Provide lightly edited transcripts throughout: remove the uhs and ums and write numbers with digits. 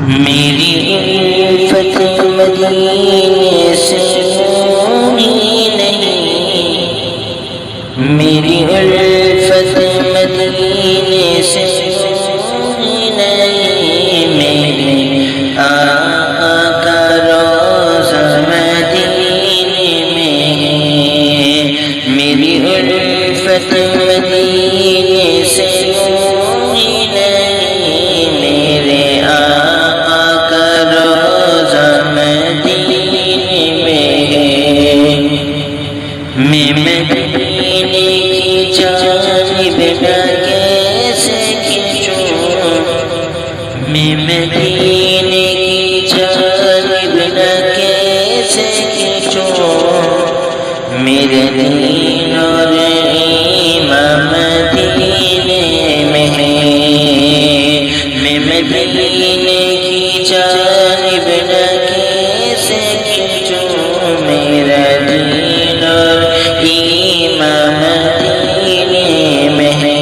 میری الفت مدینے سے سونی نہیں، میری الفت مدینے سے سونی نہیں، میرے آقا روضہ مدینے میں، میری الفت مدینے سے سونی نہیں، میرے میں مدینے کی جانب نہ کیسے کھنچوں، میں مدینے کی جانب نہ کیسے کھنچوں، میرے دین اور ایمان مدینے میں ہے، میں مدینے کی جانب نہ کیسے کھنچوں، میرا دین اور ایمان مدینے میں ہے۔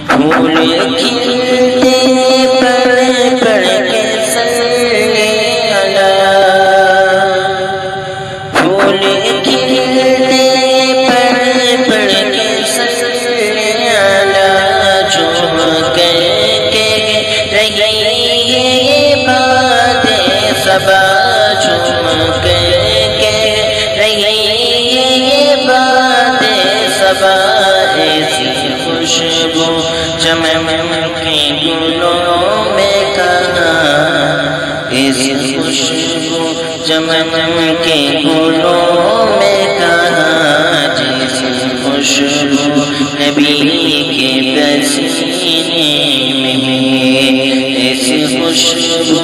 پھول کھلتے پڑھ پڑھ کے صلی اللہ، پھول کھلتے پڑھ پڑھ کے صلی اللہ، چوم کر کے رہی یہ بات صبا، چوم کر کے رہی یہ بات صبا، ایسی خوشبو چمن کے گلوں میں کہاں، ایسی خوشبو چمن کے گلوں میں کہاں، جیسی خوشبو نبی کے پسینے میں ہے، ایسی خوشبو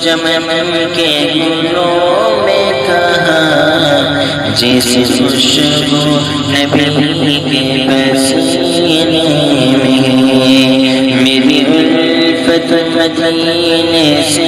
چمن کے گلوں میں کہاں، جیسی خوشبو نبی کے پسینے میں ہے، میری الفت مدینے سے